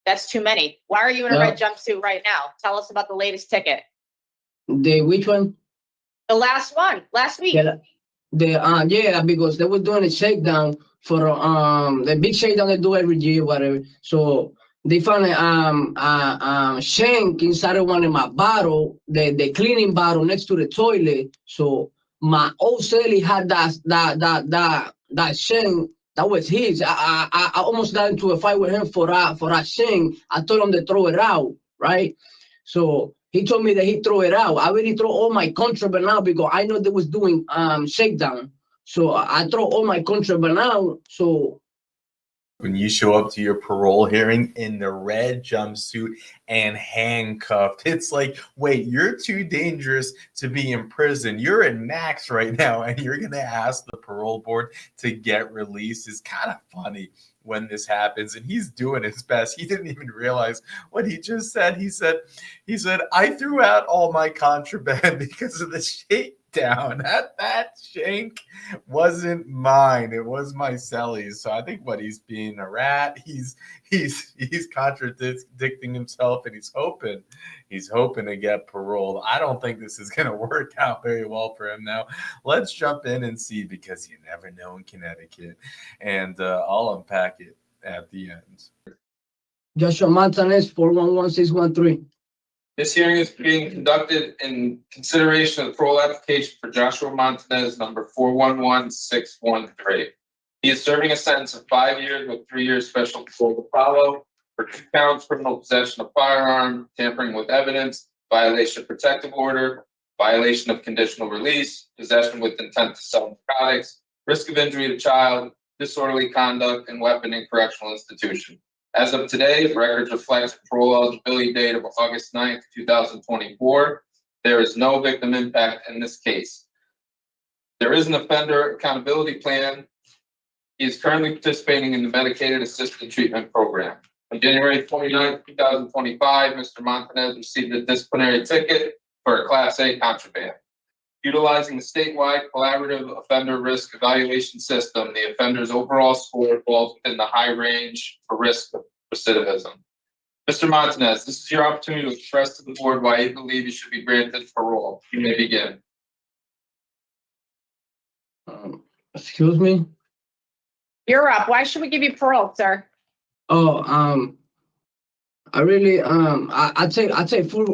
That's too many. Why are you in a red jumpsuit right now? Tell us about the latest ticket. Which one? The last one, last week. Yeah, because they were doing a shakedown for the big shakedown they do every year, whatever. So they found a sHaNk inside of one of my bottle, the cleaning bottle next to the toilet. So my old Sally had that sHaNk. That was his. I almost got into a fight with him for that sHaNk. I told him to throw it out, right? So he told me that he threw it out. I already throw all my contraband out because I know they was doing shakedown. So I throw all my contraband out. So when you show up to your parole hearing in the red jumpsuit and handcuffed, it's like, wait, you're too dangerous to be in prison. You're in max right now, and you're going to ask the parole board to get released. It's kind of funny when this happens, and he's doing his best. He didn't even realize what he just said. He said, I threw out all my contraband because of the shakedown. That sHaNk wasn't mine. It was my celly's. So I think he's being a rat. He's contradicting himself, and he's hoping to get paroled. I don't think this is going to work out very well for him. Now let's jump in and see, because you never know in Connecticut, and I'll unpack it at the end. Joshua Montanez, 411613. This hearing is being conducted in consideration of the parole application for Joshua Montanez, number 411613. He is serving a sentence of 5 years with 3 years special parole to follow for 2 counts: criminal possession of firearm, tampering with evidence, violation of protective order, violation of conditional release, possession with intent to sell narcotics, risk of injury to child, disorderly conduct, and weapon in correctional institution. As of today, records reflect parole eligibility date of August 9th, 2024. There is no victim impact in this case. There is an offender accountability plan. He is currently participating in the medicated assisted treatment program. On January 29th, 2025, Mr. Montanez received a disciplinary ticket for a Class A contraband. Utilizing the statewide collaborative offender risk evaluation system, the offender's overall score falls within the high range for risk of recidivism. Mr. Montanez, this is your opportunity to express to the board why you believe you should be granted parole. You may begin. Excuse me? You're up. Why should we give you parole, sir? I really I take full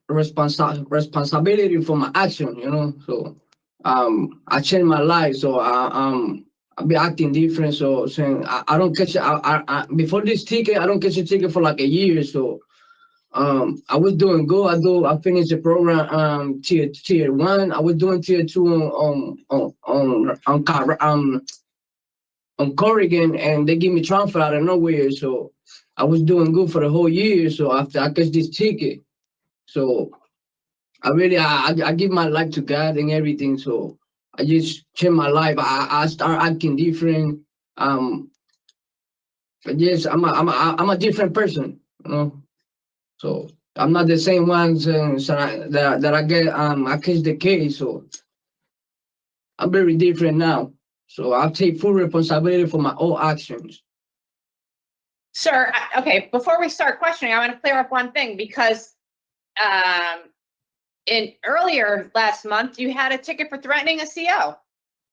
responsibility for my action, you know. So I changed my life, so I be acting different. So saying I don't catch I before this ticket, I don't catch a ticket for like a year. So I was doing good. I finished the program tier 1. I was doing tier 2 on Corrigan, and they give me transfer out of nowhere. So I was doing good for the whole year. So after I catch this ticket, so I really I give my life to God and everything. So I just change my life. I start acting different. Yes, I'm a different person, you know. So I'm not the same ones that I get. I catch the case. So I'm very different now. So I take full responsibility for my own actions. Sir, okay, before we start questioning, I want to clear up one thing, because in earlier last month, you had a ticket for threatening a CO.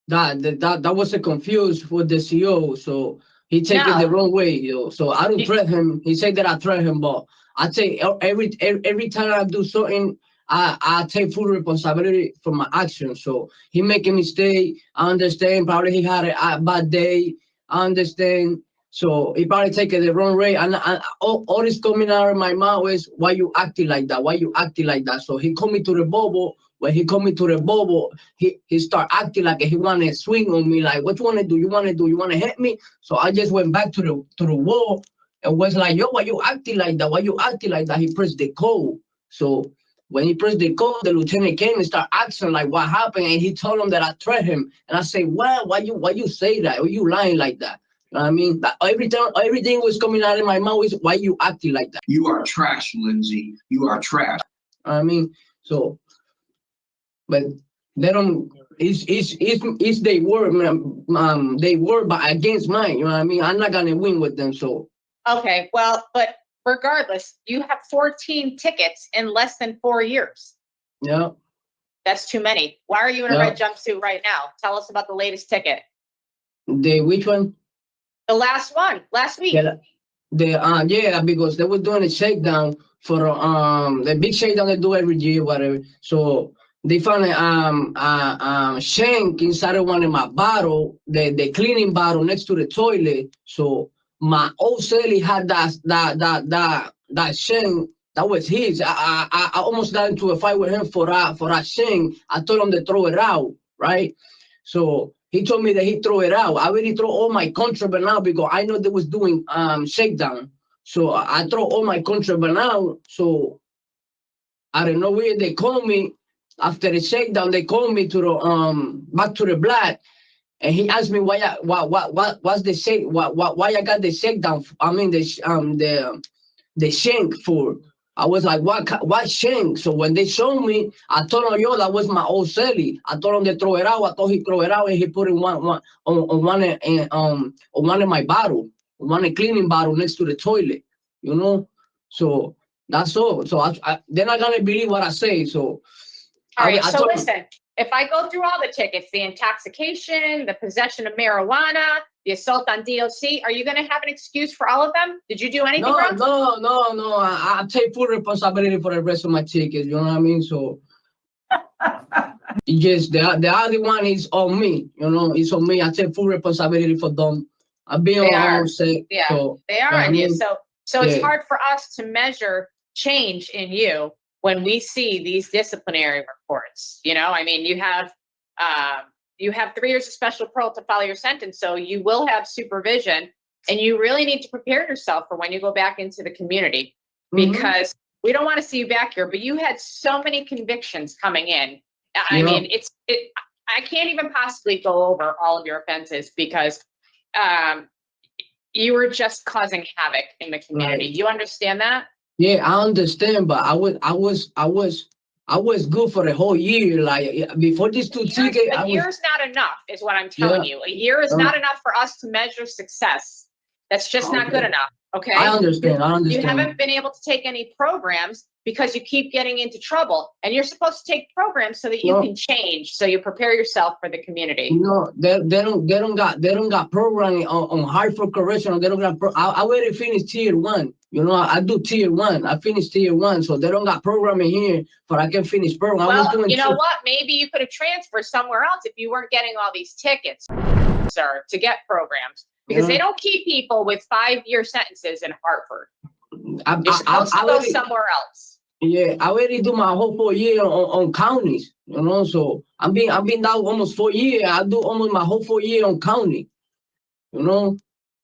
That was a confused with the CO, so he take it the wrong way, you know. So I don't threaten him. He said that I threaten him, but I take every time I do something, I take full responsibility for my actions. So he make a mistake. I understand. Probably he had a bad day. I understand. So he probably take it the wrong way. And all this coming out of my mouth is, why you acting like that? Why you acting like that? So he called me to the bubble. When he called me to the bubble, he start acting like he want to swing on me. Like, what you want to do? You want to hit me? So I just went back to the wall and was like, yo, why you acting like that? Why you acting like that? He pressed the code. So when he pressed the code, the lieutenant came and started asking like what happened, and he told him that I threatened him. And I say, well, why you say that? Why you lying like that? You know what I mean? Every time everything was coming out of my mouth is, why you acting like that? You are trash, Lindsay. You are trash. I mean, so, but they don't. It's they word, they word, but against mine. You know what I mean? I'm not gonna win with them. So Okay, well, but regardless, you have 14 tickets in less than 4 years. Yeah. That's too many. Why are you in a Yeah. red jumpsuit right now? Tell us about the latest ticket. Which one? The last one, last week. Yeah, because they were doing a shakedown for the big shakedown they do every year, whatever. So they found a shank inside of one of my bottle, the cleaning bottle next to the toilet. So my old celly had that shank. That was his. I almost got into a fight with him for that shank. I told him to throw it out, right? So he told me that he throw it out. I already throw all my contraband out because I know they was doing shakedown. So I throw all my contraband out. So I don't know where they called me after the shakedown. They called me to the back to the black, and he asked me what's the shake why I got the shakedown. I mean the shank for. I was like, what shank? So when they showed me, I told them, yo, that was my old celly. I told him to throw it out. I thought he throw it out and he put it on one of my bottle, one cleaning bottle next to the toilet, you know? So that's all. So they're not gonna believe what I say. So All right, I so told listen, if I go through all the tickets, the intoxication, the possession of marijuana, the assault on DOC, are you going to have an excuse for all of them? Did you do anything wrong? No. I take full responsibility for the rest of my tickets. You know what I mean? So just the other one is on me. You know, it's on me. I take full responsibility for them. I've been They are. on set. Yeah, So, they are I on you. mean, So it's yeah. hard for us to measure change in you when we see these disciplinary reports. You know, I mean, you have 3 years of special parole to follow your sentence, so you will have supervision, and you really need to prepare yourself for when you go back into the community, because we don't want to see you back here. But you had so many convictions coming in. I mean, I can't even possibly go over all of your offenses because you were just causing havoc in the community. Right. You understand that? Yeah, I understand, but I was good for the whole year. Like before these two tickets, A year is not enough, is what I'm telling you. A year is not enough for us to measure success. That's just not good enough. Okay. I understand. You haven't been able to take any programs because you keep getting into trouble, and you're supposed to take programs so that you can change, so you prepare yourself for the community. No, they don't got programming on Hartford Correctional. They don't got. I already finished tier 1. You know, I do tier 1. I finished tier 1, so they don't got programming here for I can finish program. Well, you know what? Maybe you could have transferred somewhere else if you weren't getting all these tickets, sir, to get programs, because they don't keep people with 5-year sentences in Hartford. You're supposed to go somewhere else. Yeah, I already do my whole 4 year on counties, you know. So I've been down almost 4 years. I do almost my whole 4 year on county, you know.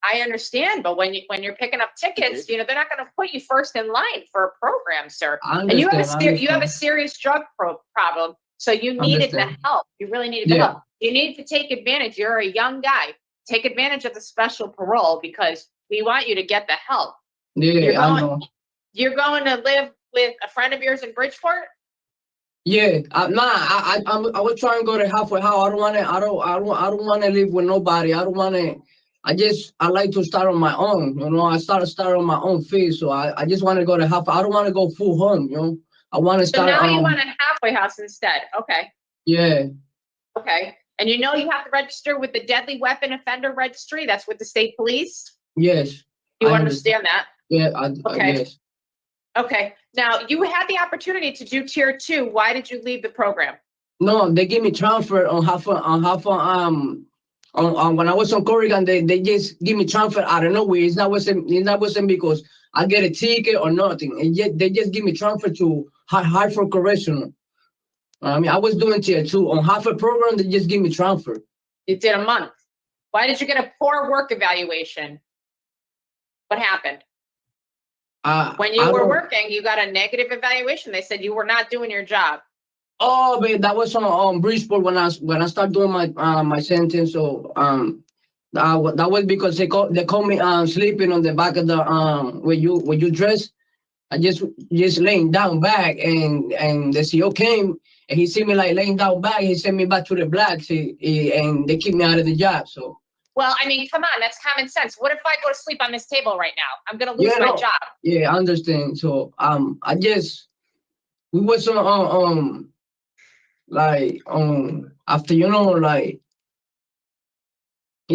I understand, but when you're picking up tickets, you know, they're not going to put you first in line for a program, sir. And you have a serious drug problem, so you needed the help. You really needed the help. You need to take advantage. You're a young guy. Take advantage of the special parole because we want you to get the help. Yeah, I know. You're going to live with a friend of yours in Bridgeport? Yeah, I was trying to go to halfway house. I don't want to live with nobody. I like to start on my own. You know, I start on my own feet. So I just want to go to halfway. I don't want to go full home. You know, I want to start. So now you want a halfway house instead. Okay. Yeah. Okay. And you know you have to register with the Deadly Weapon Offender Registry. That's with the state police. Yes. You understand that? Yeah. Okay. Yes. Okay. Now you had the opportunity to do tier 2. Why did you leave the program? No, they gave me transfer on when I was on Corrigan. They just give me transfer out of nowhere. It's not wasn't because I get a ticket or nothing. They just give me transfer to Hartford Correctional. I mean, I was doing tier 2 on Hartford program. They just give me transfer. You did a month. Why did you get a poor work evaluation? What happened? When you were working, you got a negative evaluation. They said you were not doing your job. Oh, but that was on Bridgeport when I started doing my sentence. So that was because they called me sleeping on the back of the where you dress. I just laying down back, and the CO came and he see me like laying down back. He sent me back to the blacks, and they kicked me out of the job. So Well, I mean, come on, that's common sense. What if I go to sleep on this table right now? I'm gonna lose Yeah, my no. job. Yeah, I understand. So I just we was on like after like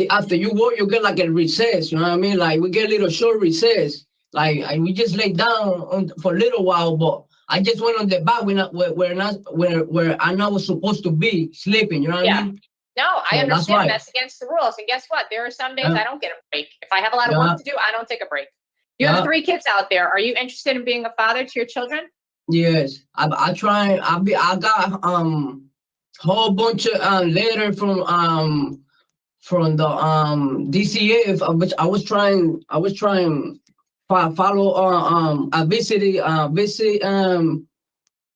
after you work you get like a recess. You know what I mean? Like we get a little short recess. Like we just lay down for a little while, but I just went on the back where I know I was supposed to be sleeping. You know what Yeah. I mean? No, I So that's understand why. that's against the rules. And guess what? There are some days Yeah. I don't get a break. If I have a lot of Yeah. work to do, I don't take a break. You have Yeah. 3 kids out there. Are you interested in being a father to your children? Yes, I try. I got whole bunch of letter from the DCF, which I was trying follow I visited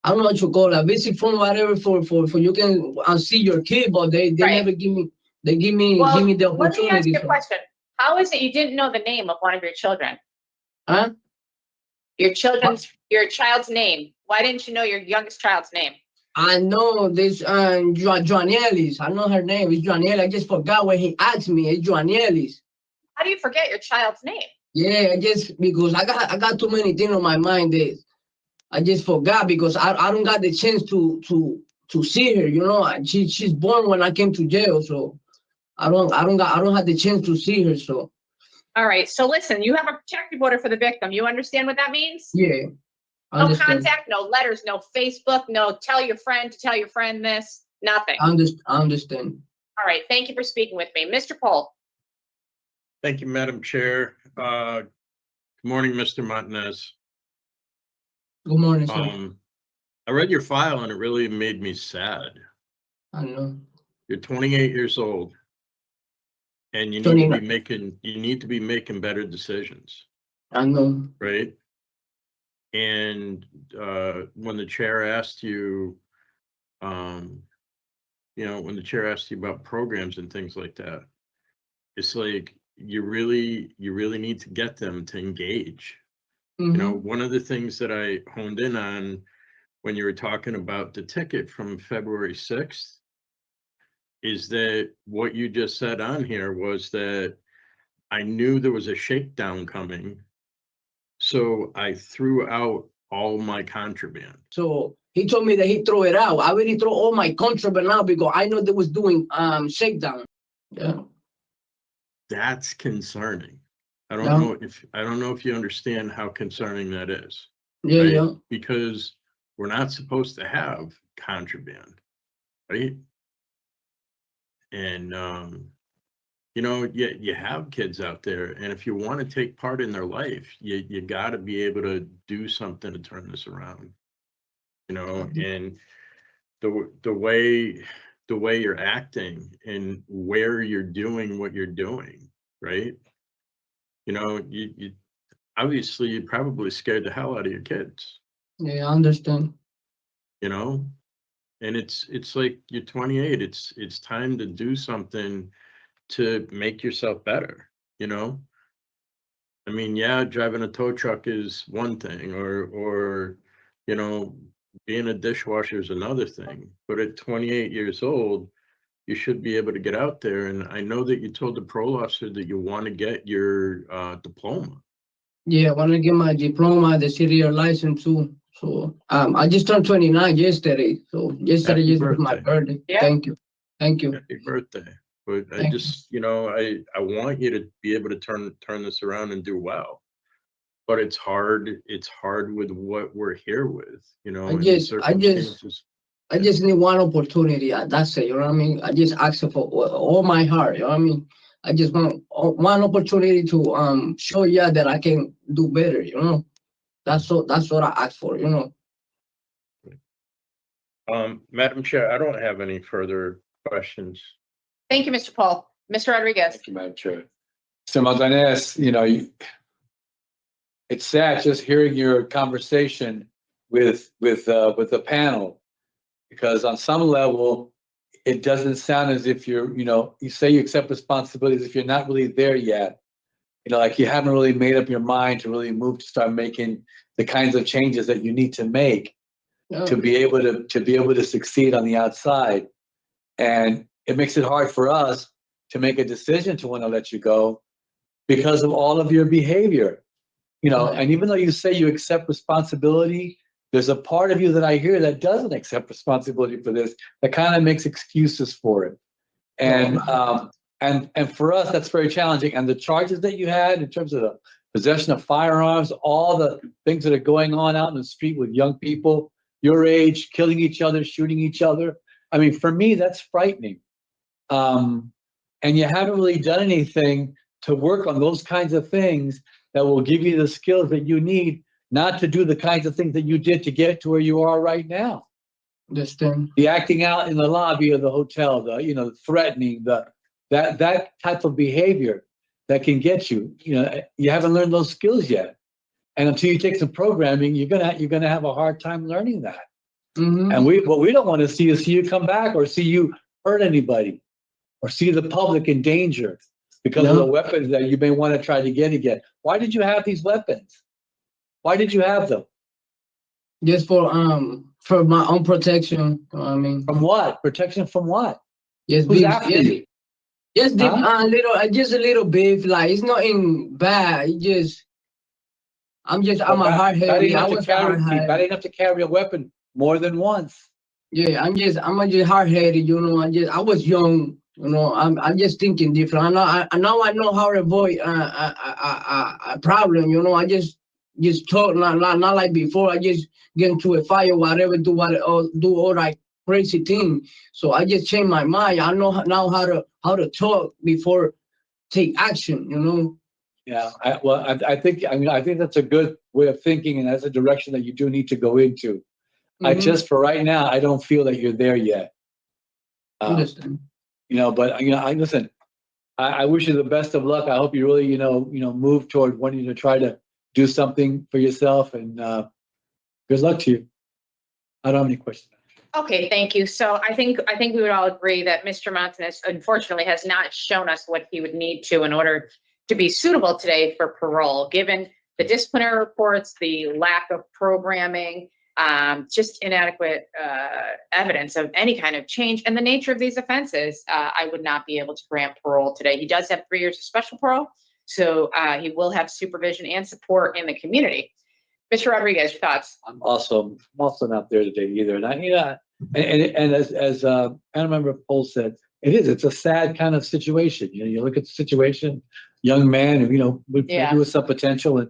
I don't know what you call it, a visit from whatever for you can see your kid, but they Right. never give me give Well, me the let me ask opportunity. you a question. How is it you didn't know the name of one of your children? Huh? Your child's name. Why didn't you know your youngest child's name? I know this Joanellis. I know her name. It's Joanelli. I just forgot when he asked me. It's Joanellis. How do you forget your child's name? Yeah, just because I got too many things on my mind that I just forgot because I don't got the chance to see her. You know, she's born when I came to jail, so I don't have the chance to see her. So All right. So listen, you have a protective order for the victim. You understand what that means? yeah, I No understand. contact, no letters, no Facebook, no tell your friend to tell your friend this, nothing. I understand. All right. Thank you for speaking with me. Mr. Pohl. Thank you, Madam Chair. Good morning, Mr. Montanez. Good morning, sir. I read your file and it really made me sad. I know. You're 28 years old and you need to be making better decisions, I know. right? And when the chair asked you, when the chair asked you about programs and things like that, it's like you really need to get them to engage. You know, one of the things that I honed in on when you were talking about the ticket from February 6th is that what you just said on here was that I knew there was a shakedown coming, so I threw out all my contraband. So he told me that he threw it out. I already threw all my contraband out because I know they was doing shakedown. Yeah. That's concerning. I Yeah. don't know if you understand how concerning that is. Yeah, right? yeah. Because we're not supposed to have contraband, right? And you have kids out there, and if you want to take part in their life, you got to be able to do something to turn this around. You know, and the way you're acting and where you're doing what you're doing, right? You know, you obviously you probably scared the hell out of your kids. Yeah, I understand. You know, and it's like you're 28. It's time to do something to make yourself better. You know, I mean, yeah, driving a tow truck is one thing, or being a dishwasher is another thing. But at 28 years old, you should be able to get out there. And I know that you told the parole officer that you want to get your diploma. Yeah, I want to get my diploma, the serial license too. So I just turned 29 yesterday. So yesterday Happy was my birthday. Yeah. Thank you. Happy birthday. But I Thank just, I want you to be able to turn this around and do well. But it's hard. It's hard with what we're here with, and the circumstances. I just need one opportunity. That's it. You know what I mean? I just ask for all my heart. You know what I mean? I just want one opportunity to show you that I can do better. You know, that's what I ask for. You know. Madam Chair, I don't have any further questions. Thank you, Mr. Pohl. Mr. Rodriguez. Thank you, Madam Chair. So Montanez, it's sad just hearing your conversation with the panel, because on some level, it doesn't sound as if you say you accept responsibilities if you're not really there yet. Like you haven't really made up your mind to really move to start making the kinds of changes that you need to make to be able to succeed on the outside. And it makes it hard for us to make a decision to want to let you go because of all of your behavior. You know, and even though you say you accept responsibility, there's a part of you that I hear that doesn't accept responsibility for this, that kind of makes excuses for it. And for us, that's very challenging. And the charges that you had in terms of the possession of firearms, all the things that are going on out in the street with young people your age, killing each other, shooting each other. I mean, for me, that's frightening. And you haven't really done anything to work on those kinds of things that will give you the skills that you need not to do the kinds of things that you did to get to where you are right now. Understand. The acting out in the lobby of the hotel, the threatening, that type of behavior that can get you. You haven't learned those skills yet, and until you take some programming, you're gonna have a hard time learning that. Mm-hmm. And what we don't want to see is see you come back or see you hurt anybody, or see the public in danger because of the weapons that you may want to try to get again. Why did you have these weapons? Why did you have them? Just for my own protection. You know what I mean, from what? Protection from what? Just Who's beef. after you? Just just a little beef. Like it's nothing bad. I'm a hard headed. Bad enough to carry a weapon more than once. Yeah, I'm just hard headed. I was young. I'm just thinking different. I know how to avoid a problem. I just talk not like before. I just get into a fight or whatever, do all that crazy thing. So I just changed my mind. I know now how to talk before take action. Yeah, I think that's a good way of thinking, and that's a direction that you do need to go into. Mm-hmm. For right now, I don't feel that you're there yet. Understand. But listen. I wish you the best of luck. I hope you really, move toward wanting to try to do something for yourself, and good luck to you. I don't have any questions. Okay, thank you. So I think we would all agree that Mr. Montanez unfortunately has not shown us what he would need to in order to be suitable today for parole, given the disciplinary reports, the lack of programming, just inadequate evidence of any kind of change, and the nature of these offenses. I would not be able to grant parole today. He does have 3 years of special parole, so he will have supervision and support in the community. Mr. Rodriguez, your thoughts? I'm also not there today either. And as panel member Pohl said, it's a sad kind of situation. You look at the situation, young man who with some potential,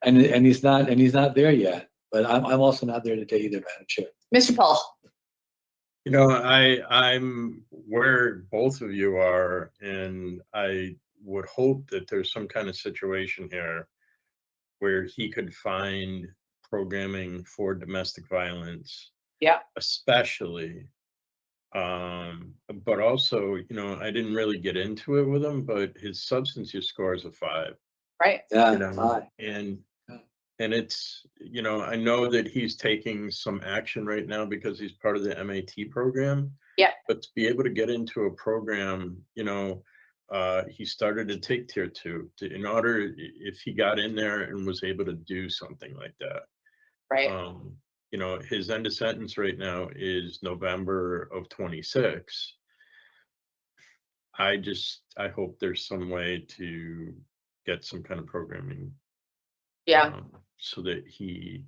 and he's not there yet. But I'm also not there today either, Madam Chair. Mr. Pohl. I'm where both of you are, and I would hope that there's some kind of situation here where he could find programming for domestic violence. Yeah. Especially. But also, I didn't really get into it with him, but his substance use score is a 5. Right. Yeah. 5. And it's, I know that he's taking some action right now because he's part of the MAT program. Yeah. But to be able to get into a program, he started to take tier 2 in order, if he got in there and was able to do something like that. Right. His end of sentence right now is November of 26. I hope there's some way to get some kind of programming. Yeah. So that we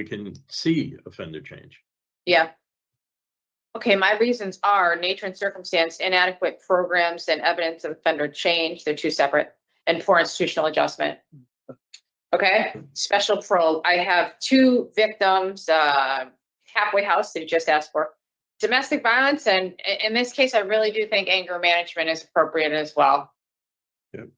can see offender change. Yeah. Okay, my reasons are nature and circumstance, inadequate programs, and evidence of offender change. They're 2 separate, and poor institutional adjustment. Okay, special parole. I have 2 victims, halfway house that you just asked for, domestic violence, and in this case, I really do think anger management is appropriate as well. Yep.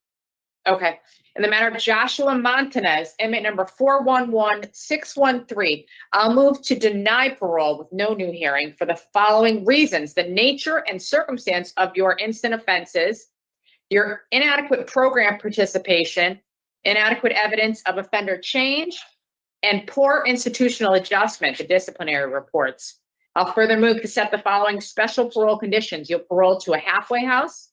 Okay. In the matter of Joshua Montanez, inmate number 411613, I'll move to deny parole with no new hearing for the following reasons: the nature and circumstance of your instant offenses, your inadequate program participation, inadequate evidence of offender change, and poor institutional adjustment to disciplinary reports. I'll further move to set the following special parole conditions. You'll parole to a halfway house.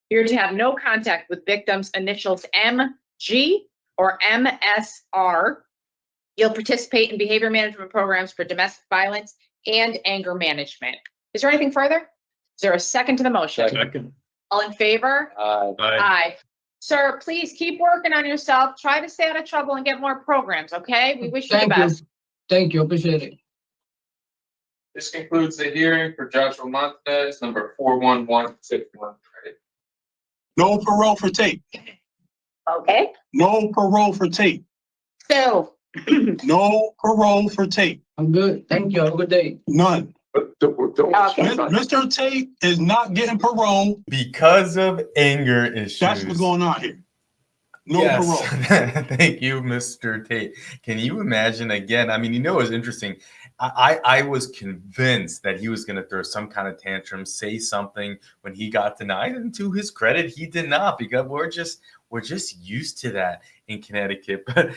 You're to have no contact with victims' initials MG or MSR. You'll participate in behavior management programs for domestic violence and anger management. Is there anything further? Is there a second to the motion? Second. All in favor? Aye. Sir, please keep working on yourself. Try to stay out of trouble and get more programs, okay? We wish you the Thank best. you. Thank you. Appreciate it. This concludes the hearing for Joshua Montanez, number 41161. No parole for tape. Okay. No parole for tape. So, No parole for tape. I'm good. Thank you. Have a good day. None. okay. Mr. Tate is not getting parole. Because of anger issues. That's what's going on here. No Yes. parole. Thank you, Mr. Tate. Can you imagine again? I mean, you know, it was interesting. I was convinced that he was going to throw some kind of tantrum, say something when he got denied, and to his credit, he did not, because we're just used to that in Connecticut. But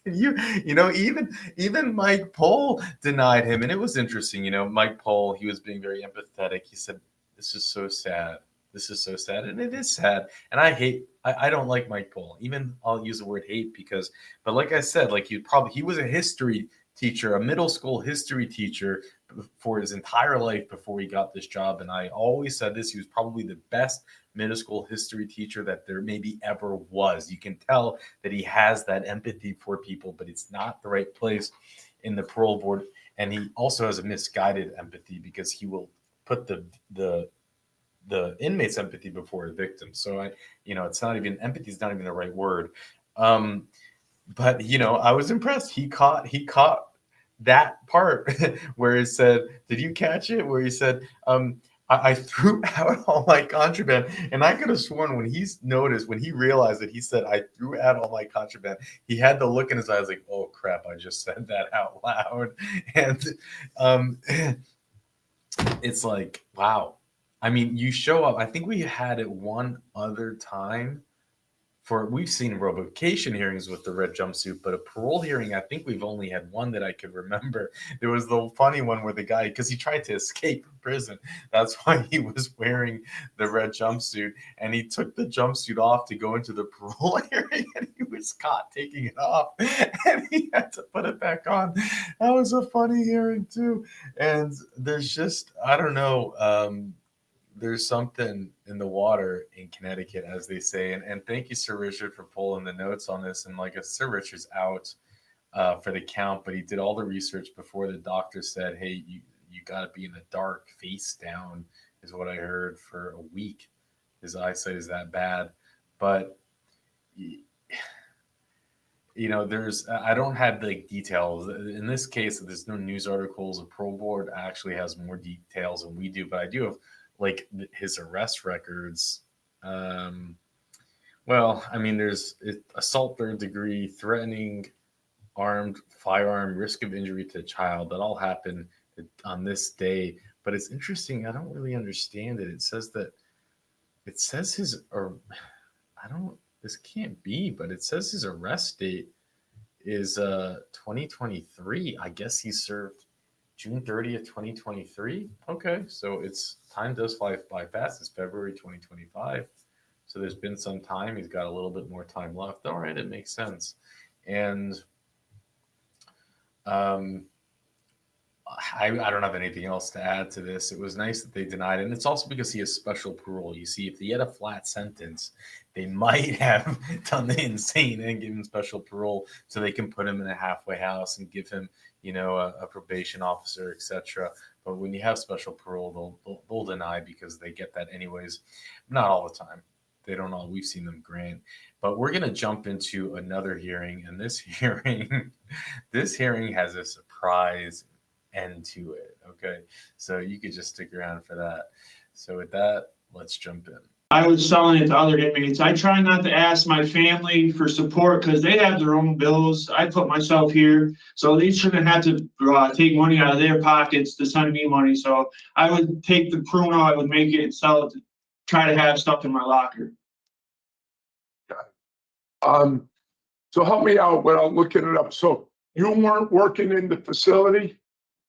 you know, even Mike Pohl denied him, and it was interesting. You know, Mike Pohl, he was being very empathetic. He said, "This is so sad. This is so sad," and it is sad. And I don't like Mike Pohl. Even I'll use the word hate but like I said, like he was a history teacher, a middle school history teacher for his entire life before he got this job. And I always said this, he was probably the best middle school history teacher that there maybe ever was. You can tell that he has that empathy for people, but it's not the right place in the parole board. And he also has a misguided empathy because he will put the inmate's empathy before the victim. So it's not even, empathy is not even the right word. But I was impressed. He caught that part where it said, did you catch it? Where he said, I threw out all my contraband. And I could have sworn when he realized that he said, I threw out all my contraband, he had the look in his eyes like, oh crap, I just said that out loud. And it's like, wow. I mean, you show up. I think we had it one other time. We've seen revocation hearings with the red jumpsuit, but a parole hearing, I think we've only had one that I could remember. There was the funny one where the guy, because he tried to escape from prison, that's why he was wearing the red jumpsuit, and he took the jumpsuit off to go into the parole hearing, and he was caught taking it off, and he had to put it back on. That was a funny hearing too. And there's just, I don't know, there's something in the water in Connecticut, as they say. And thank you, Sir Richard, for pulling the notes on this. And like Sir Richard's out for the count, but he did all the research before the doctor said, hey, you got to be in the dark, face down, is what I heard, for a week. His eyesight is that bad. But, I don't have like details. In this case, there's no news articles. The parole board actually has more details than we do, but I do have like his arrest records. Well, I mean, there's assault third degree, threatening, armed, firearm, risk of injury to a child. That all happened on this day. But it's interesting. I don't really understand it. It says this can't be, but it says his arrest date is 2023. I guess he served June 30th, 2023. Okay, so time does fly by fast. It's February 2025. So there's been some time. He's got a little bit more time left. All right, it makes sense. And I don't have anything else to add to this. It was nice that they denied it. And it's also because he has special parole. You see, if he had a flat sentence, they might have done the insane and give him special parole so they can put him in a halfway house and give him, a probation officer, etc. But when you have special parole, they'll deny because they get that anyways. Not all the time. They don't all. We've seen them grant. But we're going to jump into another hearing. And this hearing has a surprise end to it. Okay, so you could just stick around for that. So with that, let's jump in. I was selling it to other inmates. I try not to ask my family for support because they have their own bills. I put myself here, so they shouldn't have to take money out of their pockets to send me money. So I would take the pruno, I would make it and sell it to try to have stuff in my locker. So help me out without looking it up. So you weren't working in the facility?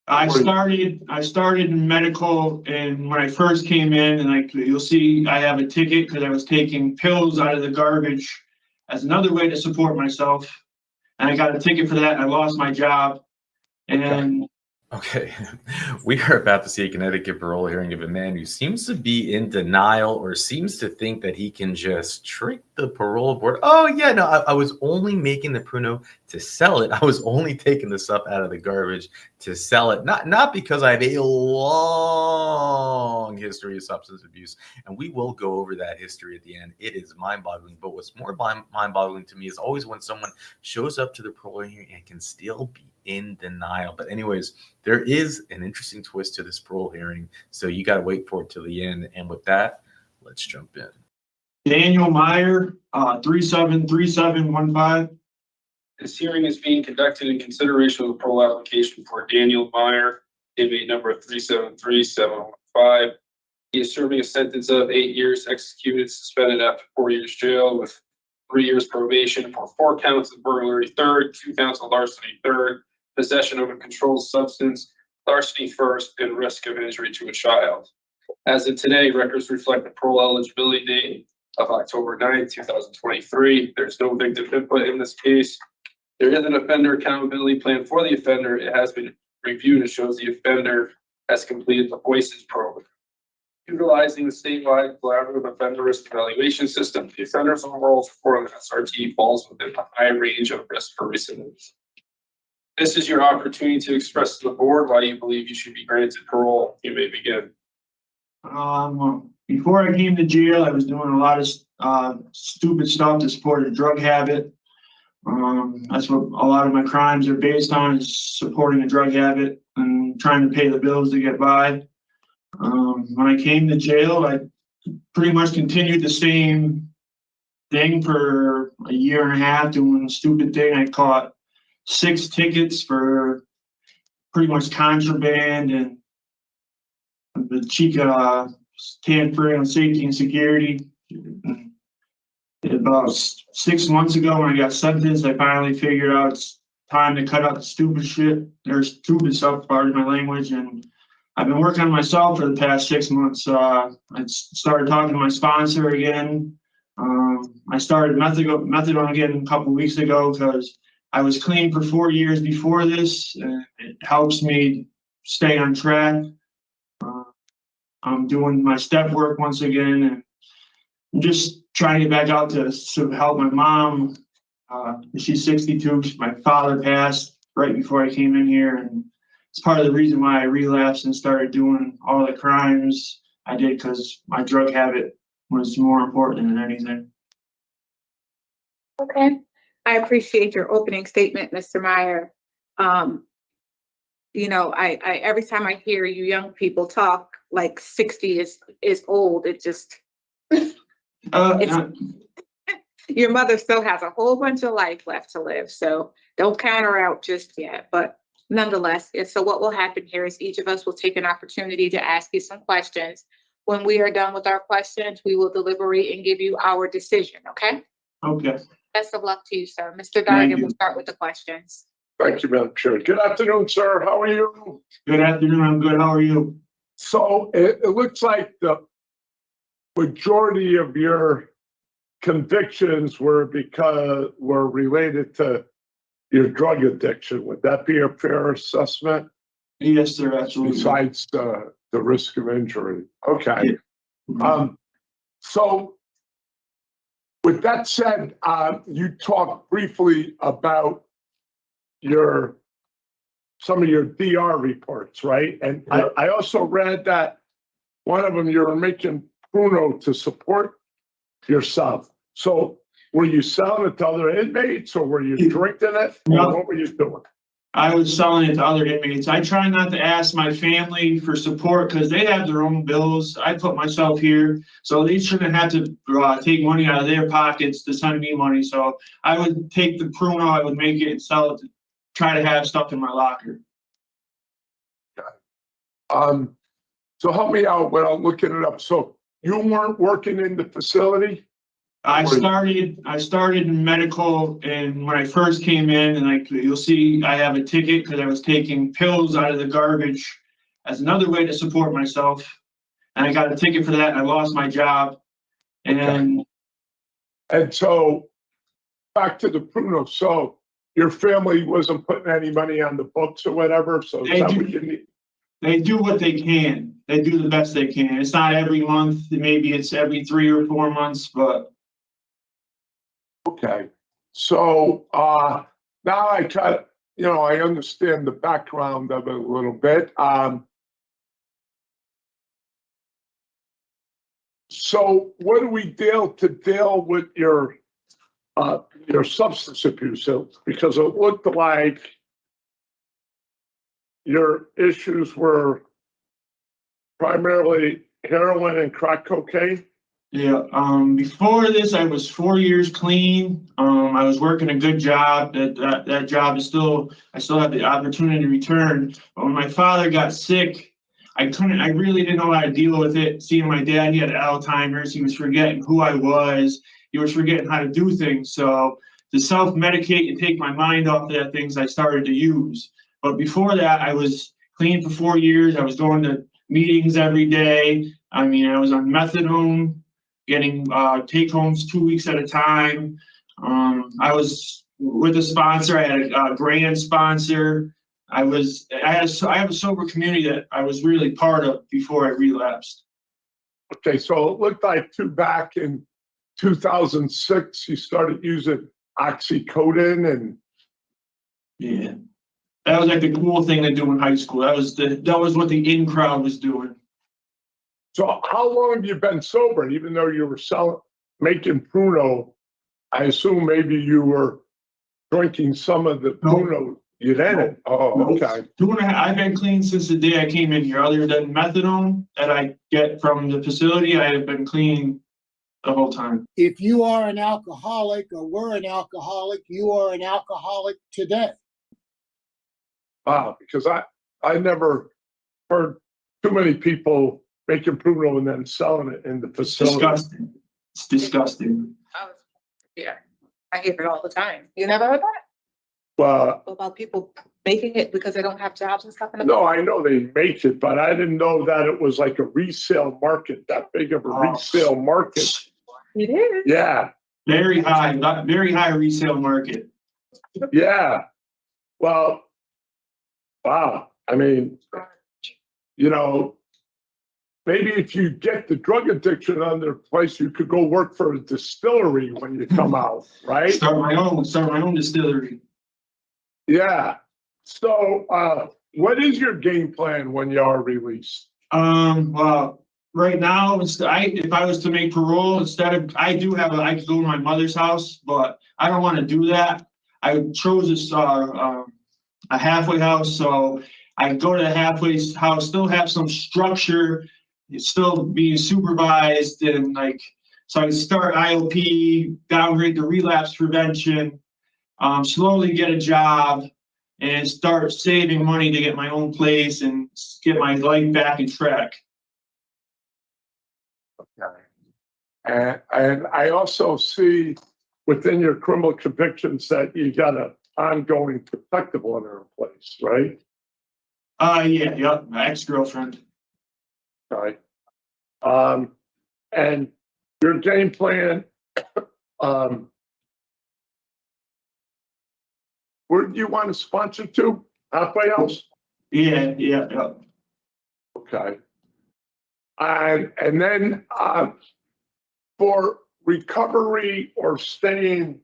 I started in medical, and when I first came in, and you'll see, I have a ticket because I was taking pills out of the garbage as another way to support myself, and I got a ticket for that. And I lost my job, and Okay, we are about to see a Connecticut parole hearing of a man who seems to be in denial or seems to think that he can just trick the parole board. Oh, yeah, no, I was only making the pruno to sell it. I was only taking the stuff out of the garbage to sell it, not because I have a long history of substance abuse. And we will go over that history at the end. It is mind-boggling. But what's more mind-boggling to me is always when someone shows up to the parole hearing and can still be in denial. But anyways, there is an interesting twist to this parole hearing, so you got to wait for it till the end. And with that, let's jump in. Daniel Meyer, 373715. This hearing is being conducted in consideration of the parole application for Daniel Meyer, inmate number 373715. He is serving a sentence of 8 years executed, suspended after 4 years jail with 3 years probation for 4 counts of burglary third, 2 counts of larceny third, possession of a controlled substance, larceny first, and risk of injury to a child. As of today, records reflect the parole eligibility date of October 9, 2023. There's no victim input in this case. There is an offender accountability plan for the offender. It has been reviewed and shows the offender has completed the VOICES program. Utilizing the statewide collaborative offender risk evaluation system, the offender's overall score on the SRT falls within the high range of risk for recidivism. This is your opportunity to express to the board why you believe you should be granted parole. You may begin. Before I came to jail, I was doing a lot of stupid stuff to support a drug habit. That's what a lot of my crimes are based on, is supporting a drug habit and trying to pay the bills to get by. When I came to jail, I pretty much continued the same thing for a year and a half, doing a stupid thing. I caught 6 tickets for pretty much contraband and the Chica tampering on safety and security. About 6 months ago, when I got sentenced, I finally figured out it's time to cut out the stupid shit. There's stupid stuff, pardon my language, and I've been working on myself for the past 6 months. I started talking to my sponsor again. I started methadone again a couple of weeks ago because I was clean for 4 years before this. It helps me stay on track. I'm doing my step work once again, and I'm just trying to get back out to help my mom. She's 62. My father passed right before I came in here, and it's part of the reason why I relapsed and started doing all the crimes I did, because my drug habit was more important than anything. Okay, I appreciate your opening statement, Mr. Meyer. You know, I every time I hear you young people talk like 60 is old, it just your mother still has a whole bunch of life left to live, so don't count her out just yet. But nonetheless, so what will happen here is each of us will take an opportunity to ask you some questions. When we are done with our questions, we will deliberate and give you our decision, okay? Okay. Best of luck to you, sir. Mr. Dargan will start with the questions. Thank you, Madam Chair. Good afternoon, sir. How are you? Good afternoon. I'm good. How are you? So it looks like the majority of your convictions were related to your drug addiction. Would that be a fair assessment? Yes, sir. Absolutely. Besides the risk of injury. Okay. Yeah. So with that said, you talked briefly about some of your DR reports, right? And I also read that one of them you were making pruno to support yourself. So were you selling it to other inmates, or were you drinking it? No. Or what were you doing? I was selling it to other inmates. I try not to ask my family for support because they have their own bills. I put myself here, so they shouldn't have to take money out of their pockets to send me money. So I would take the pruno, I would make it and sell it to try to have stuff in my locker. So help me out when I'm looking it up. So you weren't working in the facility? I started in medical, and when I first came in, and like you'll see, I have a ticket because I was taking pills out of the garbage as another way to support myself, and I got a ticket for that, and I lost my job. And so back to the pruno. So your family wasn't putting any money on the books or whatever, so is They that do. what you need? They do what they can. They do the best they can. It's not every month. Maybe it's every 3 or 4 months, but Okay, so, now I try to, I understand the background of it a little bit. So what do we deal with your substance abuse? Because it looked like your issues were primarily heroin and crack cocaine. yeah. Before this, I was 4 years clean. I was working a good job. That job is I still have the opportunity to return. But when my father got sick, I really didn't know how to deal with it. Seeing my dad, he had Alzheimer's. He was forgetting who I was. He was forgetting how to do things. So to self-medicate and take my mind off of that things I started to use. But before that, I was clean for 4 years. I was going to meetings every day. I mean, I was on methadone, getting take-homes 2 weeks at a time. I was with a sponsor. I had a grand sponsor. I have a sober community that I was really part of before I relapsed. Okay, so it looked like back in 2006, you started using oxycodone and. Yeah, that was like the cool thing to do in high school. That was what the in crowd was doing. So how long have you been sober? Even though you were making Pruno, I assume maybe you were drinking some of the Pruno. You didn't? Oh, okay. 2.5. I've been clean since the day I came in here. Other than methadone that I get from the facility, I have been clean the whole time. If you are an alcoholic or were an alcoholic, you are an alcoholic today. Wow, because I never heard too many people making Pruno and then selling it in the facility. Disgusting. It's disgusting. Yeah, I hear it all the time. You never heard that? About people making it because they don't have jobs and stuff? No, I know they make it, but I didn't know that it was like a resale market, that big of a resale market. It is. Yeah. Very high resale market. Yeah. Well, wow. I mean, maybe if you get the drug addiction under place, you could go work for a distillery when you come out, right? Start my own distillery. Yeah. So, what is your game plan when you are released? Well, right now, if I was to make parole, I could go to my mother's house, but I don't want to do that. I chose this a halfway house, so I go to the halfway house, still have some structure, it's still being supervised, and so I start IOP, downgrade to relapse prevention, slowly get a job, and start saving money to get my own place and get my life back in track. Okay. And I also see within your criminal convictions that you got an ongoing protective order in place, right? Yeah, my ex-girlfriend. Okay. And your game plan, where do you want to sponsor to? Halfway house? Yeah. Okay. And then for recovery or staying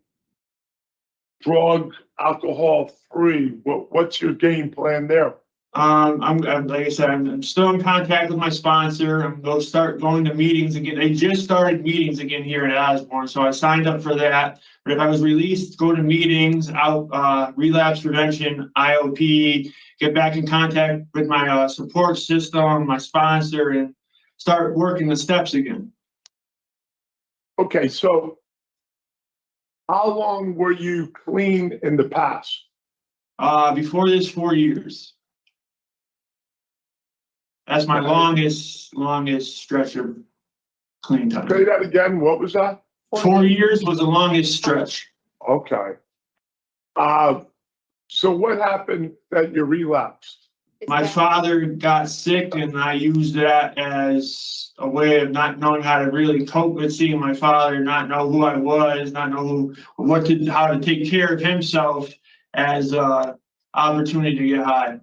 drug, alcohol free, what's your game plan there? I'm like I said, I'm still in contact with my sponsor. I'm going to start going to meetings again. They just started meetings again here at Osborne, so I signed up for that. But if I was released, go to meetings, relapse prevention, IOP, get back in contact with my support system, my sponsor, and start working the steps again. Okay, so how long were you clean in the past? Before this, 4 years. That's my longest stretch of clean time. Say that again. What was that? 4 years was the longest stretch. Okay. So what happened that you relapsed? My father got sick, and I used that as a way of not knowing how to really cope with seeing my father, not know who I was, not know how to take care of himself. as a opportunity to get high.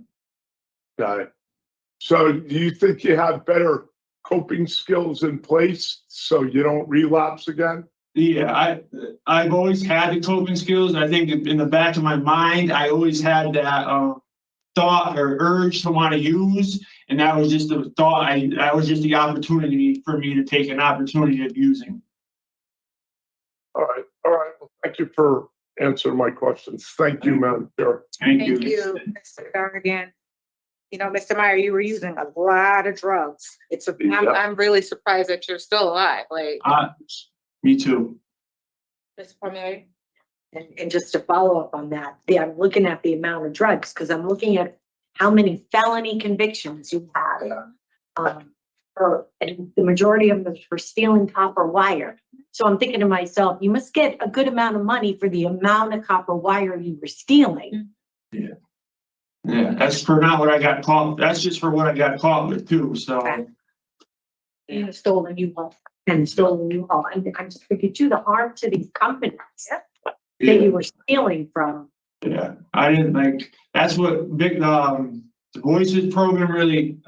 Got it. So do you think you have better coping skills in place so you don't relapse again? Yeah, I've always had the coping skills. I think in the back of my mind, I always had that thought or urge to want to use, and that was just the thought. That was just the opportunity for me to take an opportunity of using. All right. Well, thank you for answering my questions. Thank you, Madam Chair. Thank Thank you, Mr. Dargan. You know, Mr. Meyer, you were using a lot of drugs. I'm really surprised that you're still alive, like. Me too. Mr. Palmieri? And just to follow up on that, I'm looking at the amount of drugs, because I'm looking at how many felony convictions you have. And the majority of them is for stealing copper wire. So I'm thinking to myself, you must get a good amount of money for the amount of copper wire you were stealing. Yeah. Yeah, that's for not what I got caught. That's just for what I got caught with too, so. Okay. And stolen U-Haul. And stolen U-Haul. I'm just thinking too, the harm to these companies that you were stealing from. Yeah, I didn't like, that's what big, the Voices program really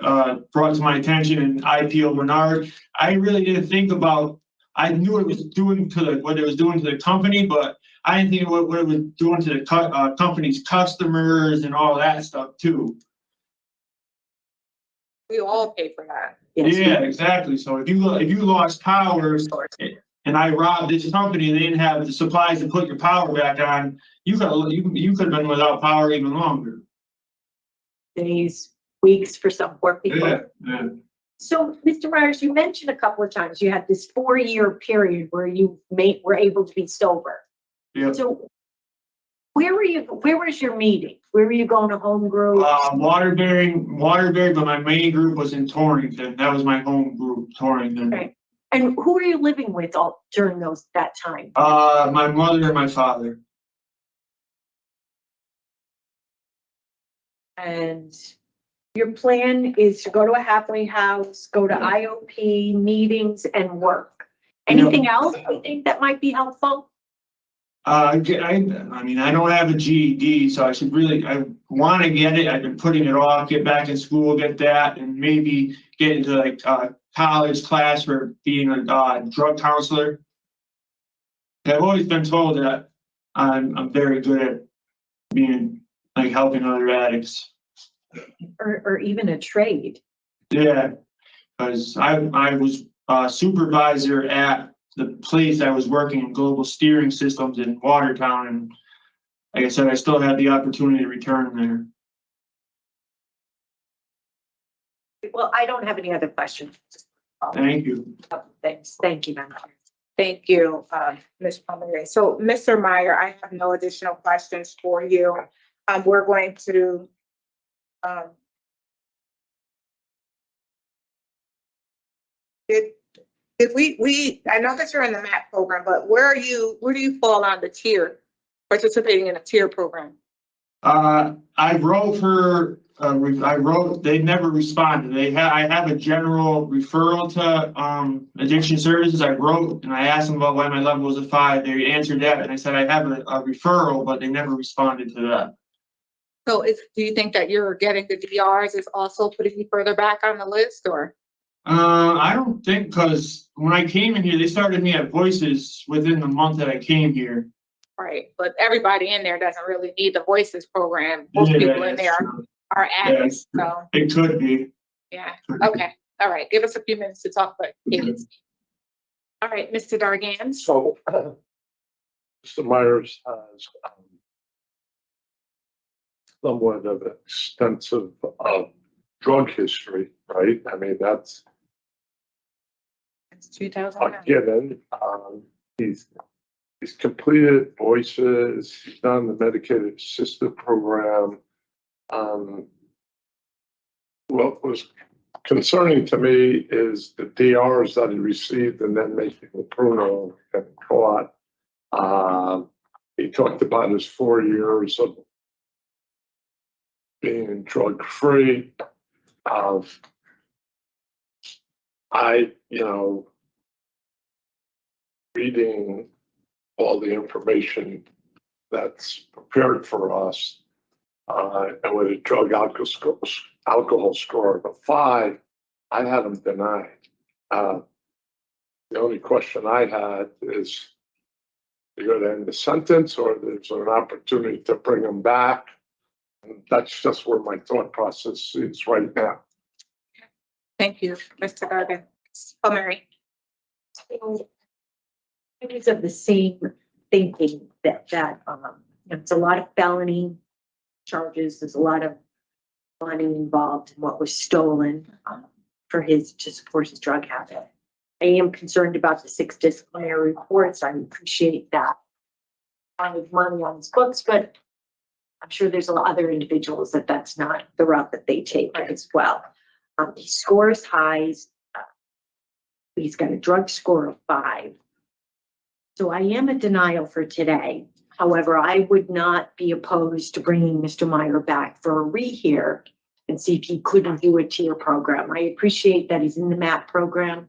brought to my attention, and IPO Bernard. I really didn't think about, I knew it was doing to what it was doing to the company, but I didn't think what it was doing to the company's customers and all that stuff too. We all pay for that. Yeah, exactly. So if you lost power and I robbed this company and they didn't have the supplies to put your power back on, you could have been without power even longer. Days, weeks for some poor people. Yeah. So, Mr. Myers, you mentioned a couple of times you had this 4-year period where you were able to be sober. Yeah. So, where was your meeting? Where were you going to home group? Waterbury, but my main group was in Torrington. That was my home group, Torrington. Okay. And who were you living with during that time? My mother and my father. And your plan is to go to a halfway house, go to IOP meetings, and work. Anything else you think that might be helpful? I mean, I don't have a GED, so I want to get it. I've been putting it off, get back in school, get that, and maybe get into like college class for being a drug counselor. I've always been told that I'm very good at being like helping other addicts. Or even a trade. Yeah, because I was a supervisor at the place I was working in, Global Steering Systems in Watertown, and like I said, I still have the opportunity to return there. Well, I don't have any other questions. Thank you. Thanks. Thank you, Madam Chair. Thank you, Ms. Palmieri. So, Mr. Meyer, I have no additional questions for you. We're going to did we I know that you're in the MAP program, but where do you fall on the tier, participating in a tier program? I wrote her. They never responded. I have a general referral to addiction services. I wrote and I asked them about why my level was a 5. They answered that, and I said I have a referral, but they never responded to that. So, do you think that you're getting the DRs is also putting you further back on the list, or? I don't think, because when I came in here, they started me at Voices within the month that I came here. Right, but everybody in there doesn't really need the Voices program. Most people in there are addicts, so. It could be. Yeah, okay, all right, give us a few minutes to talk about kids. All right, Mr. Dargan. So, Mr. Myers has somewhat of an extensive drug history, right? I mean, that's It's 2009. a given. He's completed Voices. He's done the medicated assisted program. What was concerning to me is the DRs that he received and then making the criminal and caught. He talked about his 4 years of being drug free. Reading all the information that's prepared for us. And with a drug alcohol score of a 5, I had him denied. The only question I had is, you're gonna end the sentence, or there's an opportunity to bring him back? And that's just where my thought process is right now. Thank you, Mr. Gargan. Oh, Mary. It was of the same thinking that it's a lot of felony charges. There's a lot of money involved in what was stolen for to support his drug habit. I am concerned about the 6 disciplinary reports. I appreciate that kind of money on his books, but I'm sure there's a lot of other individuals that's not the route that they take as well. He scores highs. He's got a drug score of 5. So I am a denial for today. However, I would not be opposed to bringing Mr. Meyer back for a rehear and see if he couldn't do a tier program. I appreciate that he's in the MAP program.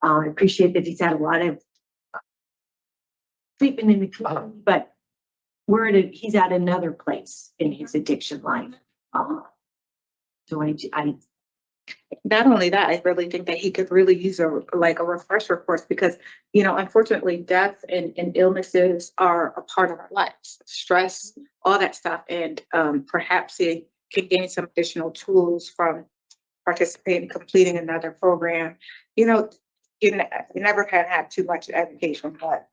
I appreciate that he's had a lot of treatment in the community, but he's at another place in his addiction life. So I Not only that, I really think that he could really use a refresher course because, unfortunately, death and illnesses are a part of our lives, stress, all that stuff. And perhaps he could gain some additional tools from participating, completing another program. You never can have too much education, but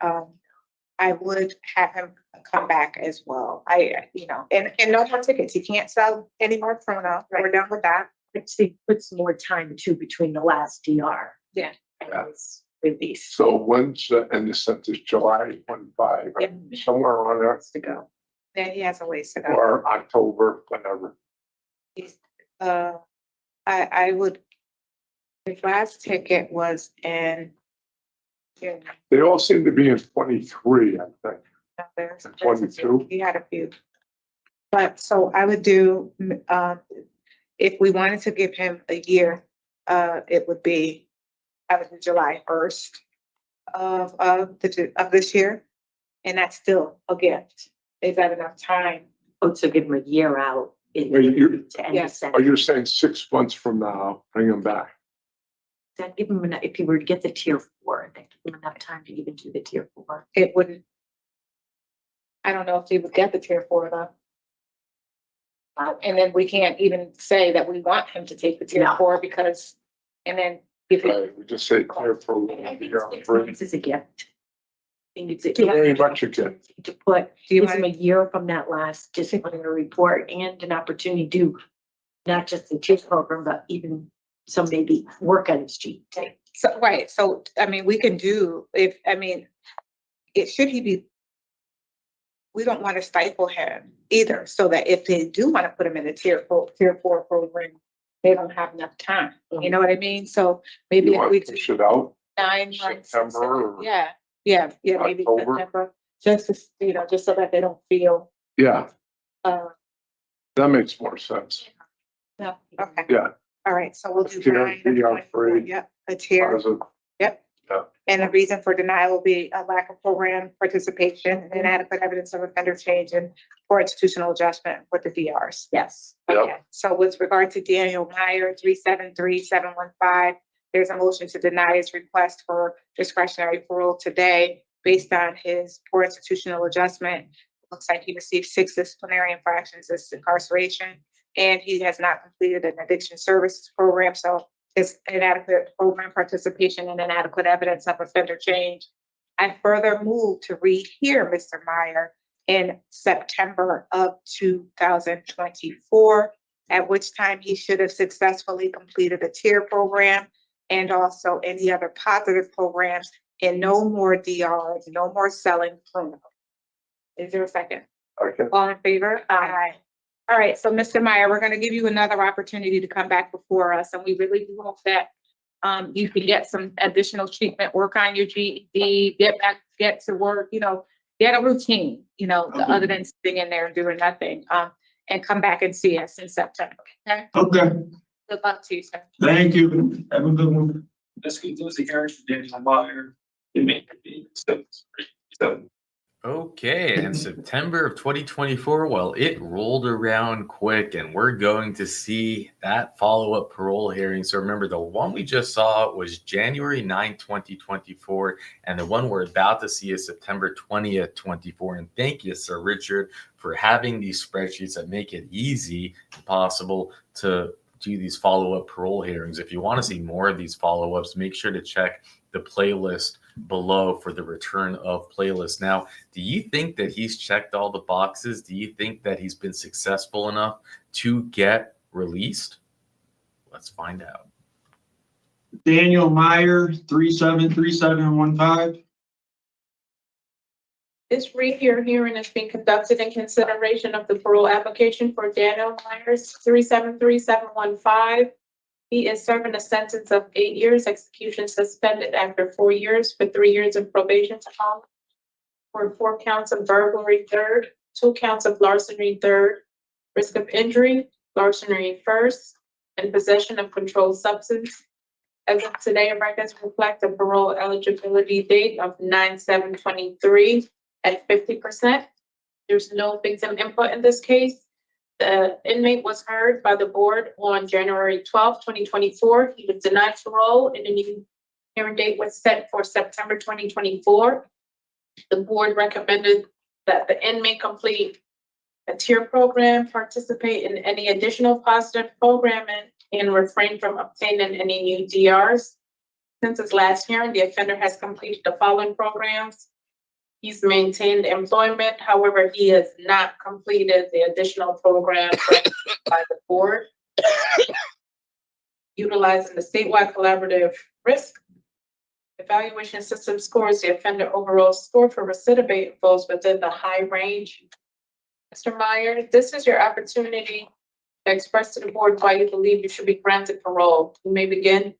I would have him come back as well. And no more tickets. He can't sell any more Pruno. We're done with that. see put some more time too between the last DR. Yeah. And his release. So when's the end of sentence? July 25, Yeah. somewhere around there, To go. Then he has a ways to go. or October, whenever. I would, his last ticket was in June. They all seem to be in 23, I think. There's- And 22? He had a few. But so I would do, if we wanted to give him a year, it would be, I would do July 1st of this year. And that's still a gift. Is that enough time? Oh, so give him a year out. Are you, To end Yes. the are sentence. you saying 6 months from now, bring them back? That give him enough, if he were to get the tier 4, that give him enough time to even do the tier 4. It wouldn't. I don't know if he would get the tier 4 though. And then we can't even say that we want him to take the tier No. 4 because, and then if it, Right, we just say clear for a I think year. 6 months is a gift. I think it's a Very gift. much a gift. To put, do you gives him mind? a year from that last disciplinary report and an opportunity to do not just the TIP program, but even some maybe work on his GT. So, right, so, I mean, we can do, should he be, we don't want to stifle him either, so that if they do want to put him in a tier 4 program, they don't have enough time, you know what I mean? So maybe You if want we to do push it out? 9 months. September or Yeah, maybe October? September, just to, just so that they don't feel, Yeah, uh, that makes more sense. no, okay. Yeah. All right, so we'll do Tier 9 and DR 24, free. yep, a tier. Positive. Yep. Yeah. And the reason for denial will be a lack of program participation and inadequate evidence of offender change and or institutional adjustment with the DRs. Yes. Yep. Okay, so with regard to Daniel Meyer, 373-715, there's a motion to deny his request for discretionary parole today based on his poor institutional adjustment. Looks like he received 6 disciplinary infractions as incarceration, and he has not completed an addiction services program, so his inadequate program participation and inadequate evidence of offender change. I further move to rehear Mr. Meyer in September of 2024, at which time he should have successfully completed a tier program and also any other positive programs, and no more DRs, no more selling Pruno. Is there a second? Okay. All in favor? Aye. All right, so Mr. Meyer, we're gonna give you another opportunity to come back before us, and we really do hope that you can get some additional treatment, work on your GED, get to work, get a routine, other than sitting in there and doing nothing, and come back and see us in September, okay? Okay, Good luck to you, sir. thank you. Have a good one. This concludes the hearing for Daniel Meyer. It may be 7. Okay, and September of 2024, well, it rolled around quick, and we're going to see that follow-up parole hearing. So remember, the one we just saw was January 9, 2024, and the one we're about to see is September 20th, 24. And thank you, Sir Richard, for having these spreadsheets that make it easy and possible to do these follow-up parole hearings. If you want to see more of these follow-ups, make sure to check the playlist below for the return of playlist. Now, do you think that he's checked all the boxes? Do you think that he's been successful enough to get released? Let's find out. Daniel Meyer, 373715. This rehear hearing is being conducted in consideration of the parole application for Daniel Myers, 373715. He is serving a sentence of 8 years, execution suspended after 4 years for 3 years of probation to home for 4 counts of burglary third, 2 counts of larceny third, risk of injury, larceny first, and possession of controlled substance. As of today, records reflect a parole eligibility date of 9/7/23 at 50%. There's no victim input in this case. The inmate was heard by the board on January 12th, 2024. He was denied parole, and a new hearing date was set for September 2024. The board recommended that the inmate complete a tier program, participate in any additional positive programming, and refrain from obtaining any new DRs. Since his last hearing, the offender has completed the following programs. He's maintained employment, however, he has not completed the additional program by the board. Utilizing the statewide collaborative risk evaluation system scores the offender overall score for recidivate falls within the high range. Mr. Myers, this is your opportunity to express to the board why you believe you should be granted parole. You may begin.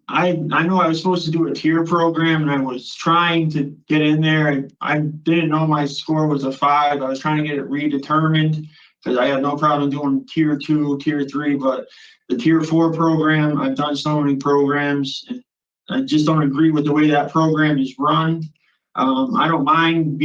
I know I was supposed to do a tier program, and I was trying to get in there. I didn't know my score was a 5. I was trying to get it redetermined because I had no problem doing tier 2, tier 3, but the tier 4 program, I've done so many programs, and I just don't agree with the way that program is run. I don't mind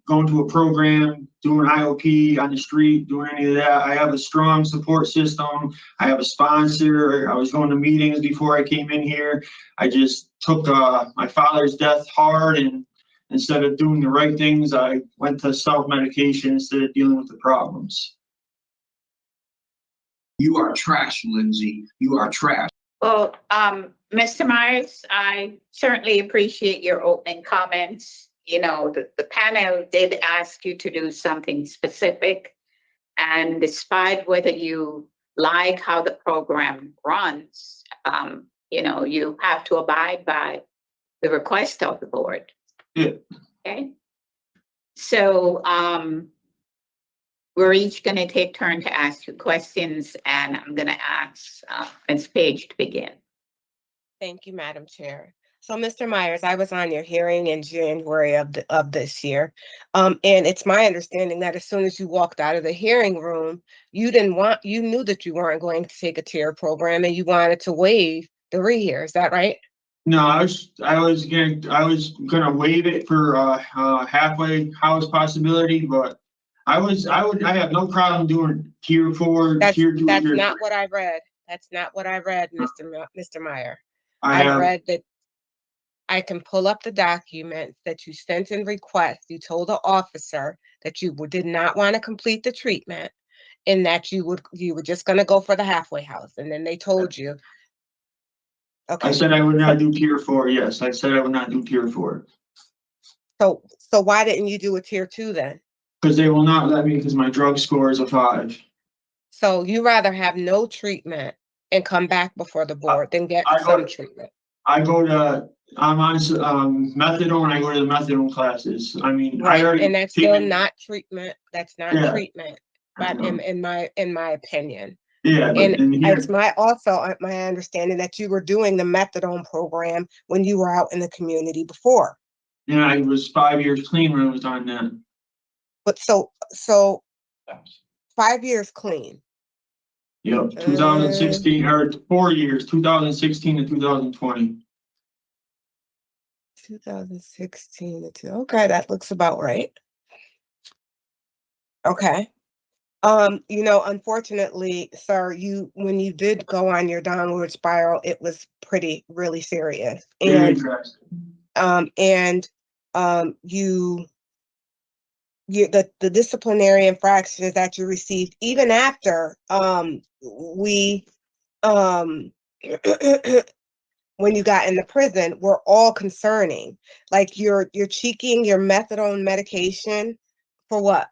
going to a program, doing IOP on the street, doing any of that. I have a strong support system. I have a sponsor. I was going to meetings before I came in here. I just took my father's death hard, and instead of doing the right things, I went to self-medication instead of dealing with the problems. You are trash, Lindsay. You are trash. Well, Mr. Myers, I certainly appreciate your opening comments. You know, the panel did ask you to do something specific. And despite whether you like how the program runs, you know, you have to abide by the request of the board. Yeah. Okay. So we're each going to take turn to ask you questions, and I'm going to ask Ms. Page to begin. Thank you, Madam Chair. So, Mr. Myers, I was on your hearing in January of this year, and it's my understanding that as soon as you walked out of the hearing room, you knew that you weren't going to take a tier program, and you wanted to waive the rehear. Is that right? No, I was gonna waive it for halfway house possibility, but I have no problem doing tier 4, tier 2. That's not what I read. That's not what I read, Mr. Meyer. I read that I can pull up the document that you sent in request. You told the officer that you did not want to complete the treatment, and that you were just going to go for the halfway house. And then they told you. Okay. I said I would not do tier 4. Yes, I said I would not do tier 4. So why didn't you do a tier 2 then? Because they will not let me, because my drug score is a 5. So you rather have no treatment and come back before the board than get some treatment? I'm on methadone. I go to the methadone classes. I mean, right, and that's still not treatment. That's not treatment, but in my opinion. Yeah, and it's my understanding that you were doing the methadone program when you were out in the community before. Yeah, I was 5 years clean when I was on that. But so 5 years clean. Yep, 2016 or 4 years, 2016 to 2020. 2016 to okay, that looks about right. Okay. Unfortunately, sir, when you did go on your downward spiral, it was really serious. And the disciplinary infractions that you received, even after we when you got into prison, were all concerning. Like you're cheeking your methadone medication for what?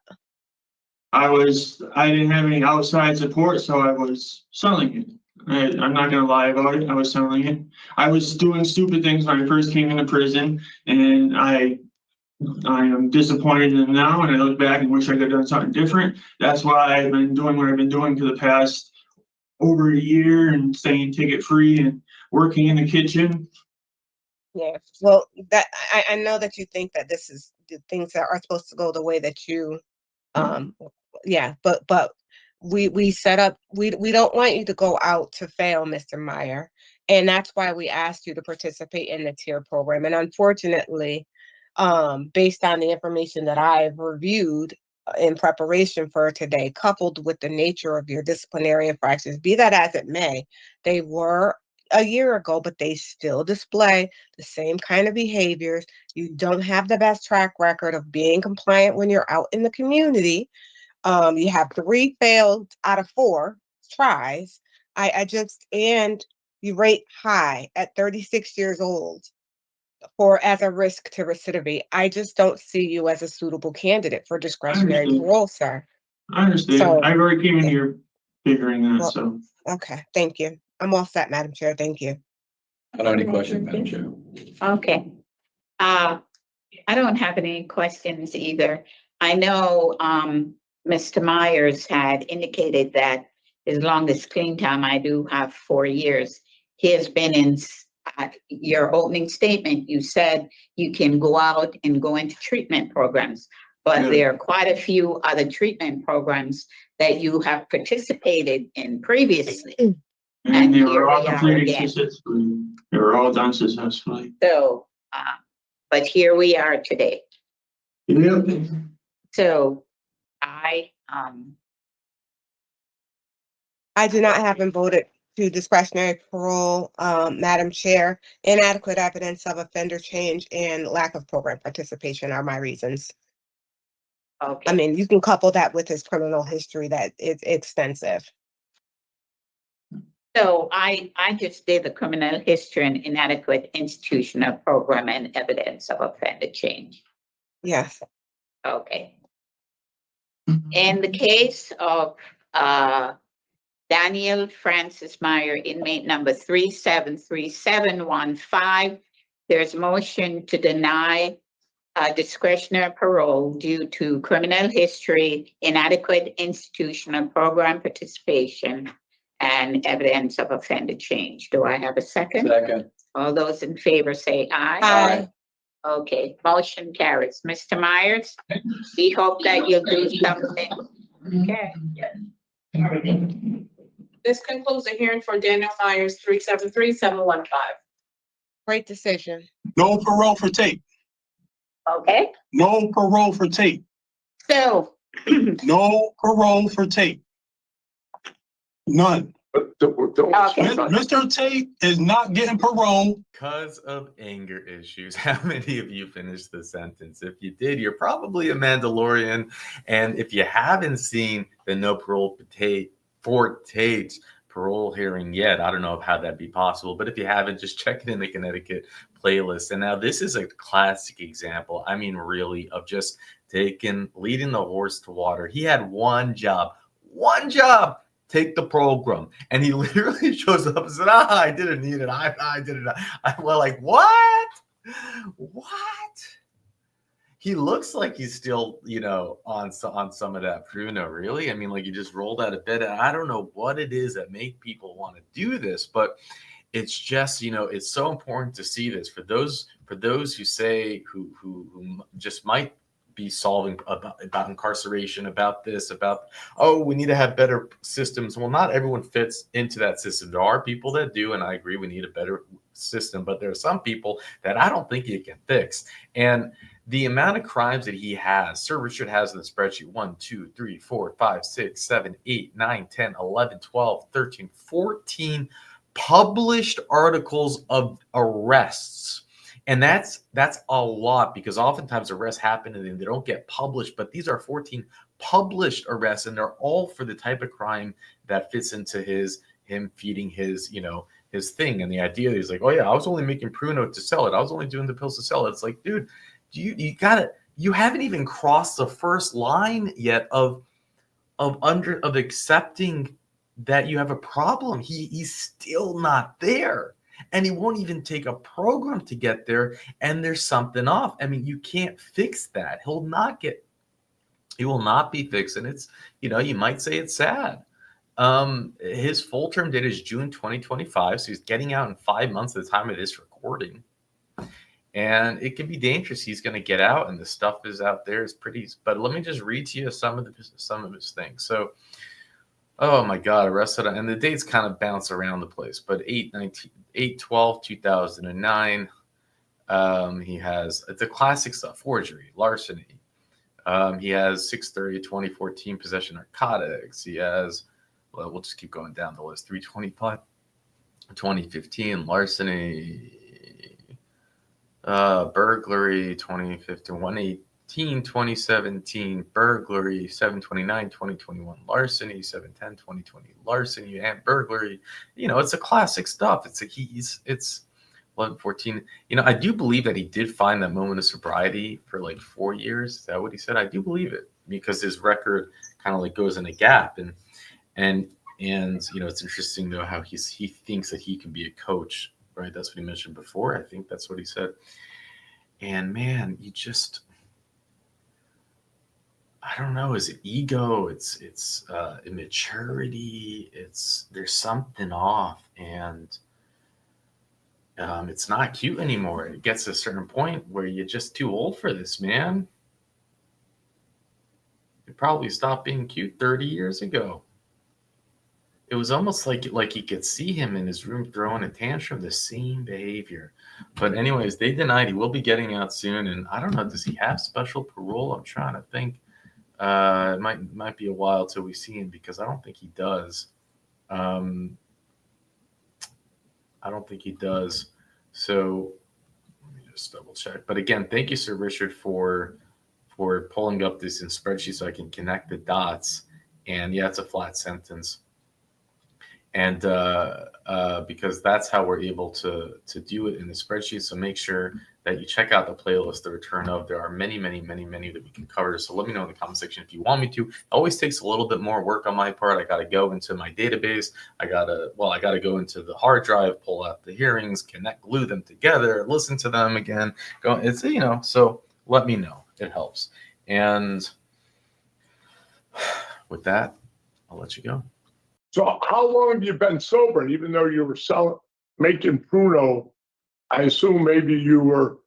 I didn't have any outside support, so I was selling it. I'm not gonna lie about it. I was selling it. I was doing stupid things when I first came into prison, and I am disappointed in them now, and I look back and wish I could have done something different. That's why I've been doing what I've been doing for the past over a year and staying ticket free and working in the kitchen. Yeah. Well, that I know that you think that this is the things that are supposed to go the way that you yeah, but we set up we don't want you to go out to fail, Mr. Meyer. And that's why we asked you to participate in the ThE program. And unfortunately, based on the information that I've reviewed in preparation for today, coupled with the nature of your disciplinary infractions, be that as it may, they were a year ago, but they still display the same kind of behaviors. You don't have the best track record of being compliant when you're out in the community. You have 3 failed out of 4 tries. And you rate high at 36 years old as a risk to recidivate. I just don't see you as a suitable candidate for discretionary parole, sir. I understand. So, I already came in here figuring that, well, so. okay, thank you. I'm all set, Madam Chair. Thank you. I don't have any questions, Madam Chair. Okay. I don't have any questions either. I know Mr. Myers had indicated that his longest clean time, I do have 4 years. He has been in your opening statement. You said you can go out and go into treatment programs, but there are quite a few other treatment programs that you have participated in previously. And they were all completed successfully. They were all done successfully. So, but here we are today. Yep. So I do not have him voted to discretionary parole, Madam Chair. Inadequate evidence of offender change and lack of program participation are my reasons. Okay. I mean, you can couple that with his criminal history that is extensive. So I just did the criminal history and inadequate institutional program and evidence of offender change. Yes. Okay. In the case of Daniel Francis Meyer, inmate number 373715, there's motion to deny discretionary parole due to criminal history, inadequate institutional program participation, and evidence of offender change. Do I have a second? Second. All those in favor say aye. Aye. Okay, motion carries. Mr. Myers, we hope that you'll do something. Okay. This concludes the hearing for Daniel Myers, 373715. Great decision. No parole for tape. Okay, No parole for tape. so No parole for tape. None. Mr. Tate is not getting parole. Because of anger issues. How many of you finished the sentence? If you did, you're probably a Mandalorian. And if you haven't seen the no parole for Tate parole hearing yet, I don't know how that'd be possible. But if you haven't, just check it in the Connecticut playlist. And now this is a classic example. I mean, really, of just leading the horse to water. He had one job. Take the program. And he literally shows up and said, I didn't need it. I did it. Well, like, what? He looks like he's still, on some of that Pruno, really. I mean, like, he just rolled out of bed. And I don't know what it is that make people want to do this, but it's just, it's so important to see this for those who say, who just might be solving about incarceration, about this, about, oh, we need to have better systems. Well, not everyone fits into that system. There are people that do, and I agree we need a better system, but there are some people that I don't think you can fix. And the amount of crimes that he has, Sir Richard has in the spreadsheet, 1, 2, 3, 4, 5, 6, 7, 8, 9, 10, 11, 12, 13, 14 published articles of arrests. And that's a lot, because oftentimes arrests happen and they don't get published, but these are 14 published arrests, and they're all for the type of crime that fits into him feeding his, his thing. And the idea is like, oh yeah, I was only making Pruno to sell it. I was only doing the pills to sell it. It's like, dude, you haven't even crossed the first line yet of accepting that you have a problem. He's still not there, and he won't even take a program to get there. And there's something off. I mean, you can't fix that. He will not be fixed. And it's, you might say it's sad. His full term date is June 2025. So he's getting out in 5 months at the time of this recording. And it can be dangerous. He's going to get out, and the stuff is out there. It's pretty, but let me just read to you some of his things. So, oh my God, arrested, and the dates kind of bounce around the place, but 8/12/2009. He has the classic stuff: forgery, larceny. He has 6/30/2014 possession of narcotics. He has, well, we'll just keep going down the list. 3/25/2015 larceny. Burglary 2015, 1/18/2017 burglary, 7/29/2021 larceny, 7/10/2020 larceny and burglary. It's a classic stuff. It's 11/14. I do believe that he did find that moment of sobriety for like 4 years. Is that what he said? I do believe it, because his record kind of like goes in a gap, and it's interesting though how he thinks that he can be a coach. Right, that's what he mentioned before. I think that's what he said. And man, I don't know. Is it ego? It's immaturity. There's something off, and it's not cute anymore. It gets to a certain point where you're just too old for this, man. You probably stopped being cute 30 years ago. It was almost like you could see him in his room throwing a tantrum, the same behavior. But anyways, they denied he will be getting out soon. And I don't know, does he have special parole? I'm trying to think. It might be a while till we see him, because I don't think he does. I don't think he does. So let me just double check. But again, thank you, Sir Richard, for pulling up this in spreadsheet so I can connect the dots. And yeah, it's a flat sentence. And because that's how we're able to do it in the spreadsheet. So make sure that you check out the playlist, The Return Of. There are many, many, many, many that we can cover. So let me know in the comment section if you want me to. It always takes a little bit more work on my part. I got to go into my database. I got to go into the hard drive, pull out the hearings, glue them together, listen to them again. So let me know. It helps. And with that, I'll let you go. So how long have you been sober? Even though you were making Pruno, I assume maybe you were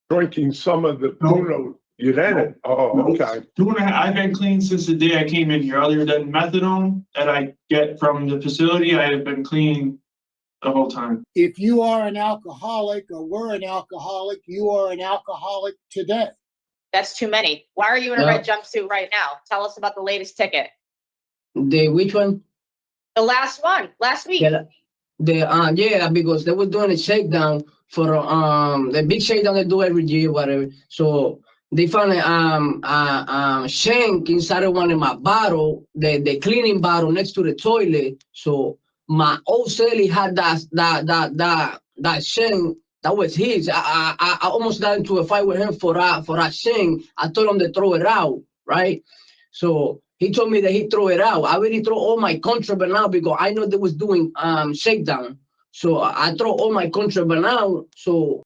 drinking some of the Pruno. You didn't? Oh, okay. I've been clean since the day I came in here. Other than methadone that I get from the facility, I have been clean the whole time. If you are an alcoholic or were an alcoholic, you are an alcoholic today. That's too many. Why are you in a red jumpsuit right now? Tell us about the latest ticket. Which one? The last one, last week. Yeah, because they were doing a shakedown for the big shakedown they do every year, whatever. So they found a sHaNk inside of one of my bottle, the cleaning bottle next to the toilet. So my old cellie had that sHaNk. That was his. I almost got into a fight with him for that sHaNk. I told him to throw it out, right? So he told me that he threw it out. I already throw all my contraband out because I know they was doing shakedown. So I throw all my contraband out. So